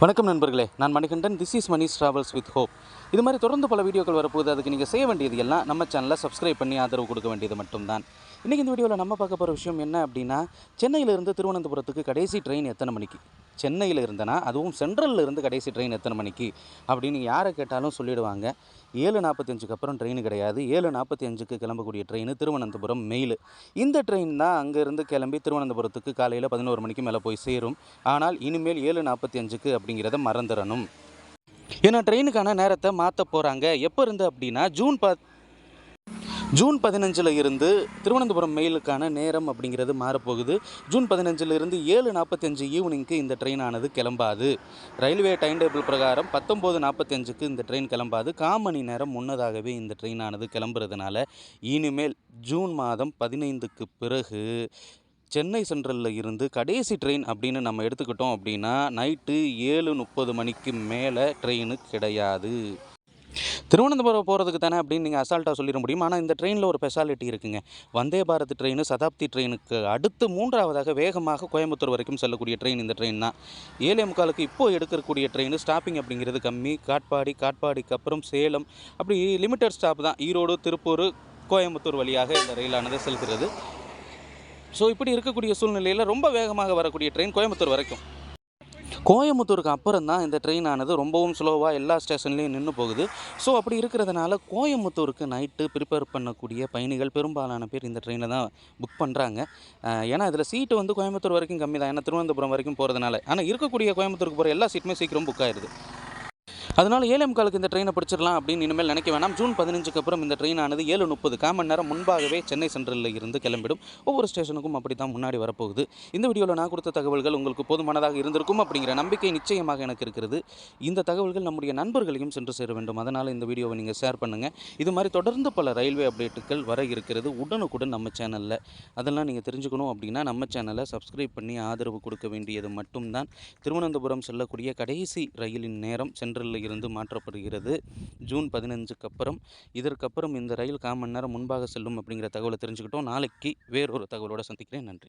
வணக்கம் நண்பர்களே, நான் Manikandan. This is Mani's travels with hope. இது மாதிரி தொடர்ந்து பல வீடியோக்கள் வரப்போகுது. அதுக்கு நீங்கள் செய்ய வேண்டியது எல்லாம் நம்ம சேனலை சப்ஸ்கிரைப் பண்ணி ஆதரவு கொடுக்க வேண்டியது மட்டும்தான். இன்றைக்கி இந்த வீடியோவில் நம்ம பார்க்க போகிற விஷயம் என்ன அப்படின்னா, சென்னையிலிருந்து திருவனந்தபுரத்துக்கு கடைசி ட்ரெயின் எத்தனை மணிக்கு, சென்னையில் இருந்தனா அதுவும் சென்ட்ரலில் இருந்து கடைசி ட்ரெயின் எத்தனை மணிக்கு அப்படின்னு யாரை கேட்டாலும் சொல்லிவிடுவாங்க. 7:45க்கு அப்புறம் ட்ரெயின் கிடையாது. 7:45க்கு கிளம்பக்கூடிய ட்ரெயின் திருவனந்தபுரம் மெயில். இந்த ட்ரெயின் தான் அங்கேருந்து கிளம்பி திருவனந்தபுரத்துக்கு காலையில் 11 மணிக்கு மேலே போய் சேரும். ஆனால் இனிமேல் 7:45க்கு அப்படிங்கிறத மறந்துடணும். ஏன்னா ட்ரெயினுக்கான நேரத்தை மாற்ற போகிறாங்க. எப்போ இருந்து அப்படின்னா ஜூன் 15 இருந்து திருவனந்தபுரம் மெயிலுக்கான நேரம் அப்படிங்கிறது மாறப்போகுது. ஜூன் 15 இருந்து 7:45 ஈவினிங்க்கு இந்த ட்ரெயினானது கிளம்பாது. ரயில்வே டைம் டேபிள் பிரகாரம் 19:45க்கு இந்த ட்ரெயின் கிளம்பாது. 1/4 மணி நேரம் முன்னதாகவே இந்த ட்ரெயினானது கிளம்புறதுனால இனிமேல் ஜூன் மாதம் 15க்கு பிறகு சென்னை சென்ட்ரலில் இருந்து கடைசி ட்ரெயின் அப்படின்னு நம்ம எடுத்துக்கிட்டோம் அப்படின்னா நைட்டு 7:30 மணிக்கு மேலே ட்ரெயின் கிடையாது. திருவனந்தபுரம் போகிறதுக்கு தானே அப்படின்னு நீங்கள் அசால்ட்டாக சொல்லிட முடியும். ஆனால் இந்த ட்ரெயினில் ஒரு ஸ்பெஷாலிட்டி இருக்குங்க. வந்தே பாரத் ட்ரெயின் சதாப்தி ட்ரெயினுக்கு அடுத்து 3ஆவதாக வேகமாக கோயம்புத்தூர் வரைக்கும் செல்லக்கூடிய ட்ரெயின் இந்த ட்ரெயின் தான். 7:45க்கு இப்போது எடுக்கக்கூடிய ட்ரெயின் ஸ்டாப்பிங் அப்படிங்கிறது கம்மி. காட்பாடிக்கு அப்புறம் சேலம், அப்படி லிமிட்டட் ஸ்டாப் தான். ஈரோடு, திருப்பூர், கோயம்புத்தூர் வழியாக இந்த ரயிலானது செல்கிறது. ஸோ இப்படி இருக்கக்கூடிய சூழ்நிலையில் ரொம்ப வேகமாக வரக்கூடிய ட்ரெயின் கோயம்புத்தூர் வரைக்கும். கோயம்புத்தூருக்கு அப்புறம் தான் இந்த ட்ரெயினானது ரொம்பவும் ஸ்லோவாக எல்லா ஸ்டேஷன்லேயும் நின்று போகுது. ஸோ அப்படி இருக்கிறதுனால கோயம்புத்தூருக்கு நைட்டு ப்ரிப்பேர் பண்ணக்கூடிய பயணிகள் பெரும்பாலான பேர் இந்த ட்ரெயினை தான் புக் பண்ணுறாங்க. ஏன்னா இதில் சீட்டு வந்து கோயம்புத்தூர் வரைக்கும் கம்மி தான், ஏன்னா திருவனந்தபுரம் வரைக்கும் போகிறதுனால. ஆனால் இருக்கக்கூடிய கோயம்புத்தூருக்கு போகிற எல்லா சீட்டுமே சீக்கிரம் புக் ஆயிடுது. அதனால் 7:45க்கு இந்த ட்ரெயினை பிடிச்சிடலாம் அப்படின்னு இனிமேல் நினைக்க வேணாம். ஜூன் 15க்கு அப்புறம் இந்த ட்ரெயினானது 7:30 1/4 மணி நேரம் முன்பாகவே சென்னை சென்ட்ரலில் இருந்து கிளம்பிடும். ஒவ்வொரு ஸ்டேஷனுக்கும் அப்படி தான் முன்னாடி வரப்போகுது. இந்த வீடியோவில் நான் கொடுத்த தகவல்கள் உங்களுக்கு போதுமானதாக இருந்திருக்கும் அப்படிங்கிற நம்பிக்கை நிச்சயமாக எனக்கு இருக்கிறது. இந்த தகவல்கள் நம்முடைய நண்பர்களையும் சென்று சேர வேண்டும். அதனால் இந்த வீடியோவை நீங்கள் ஷேர் பண்ணுங்கள். இது மாதிரி தொடர்ந்து பல ரயில்வே அப்டேட்டுகள் வர இருக்கிறது உடனுக்குடன் நம்ம சேனலில். அதெல்லாம் நீங்கள் தெரிஞ்சுக்கணும் அப்படின்னா நம்ம சேனலை சப்ஸ்கிரைப் பண்ணி ஆதரவு கொடுக்க வேண்டியது மட்டும்தான். திருவனந்தபுரம் செல்லக்கூடிய கடைசி ரயிலின் நேரம் சென்ட்ரலில் இருந்து மாற்றப்படுகிறது ஜூன் 15க்கு அப்புறம். இதற்கப்புறம் இந்த ரயில் 1/4 மணி நேரம் முன்பாக செல்லும் அப்படிங்கிற தகவலை தெரிஞ்சுக்கிட்டோம். நாளைக்கு வேறொரு தகவலோடு சந்திக்கிறேன். நன்றி.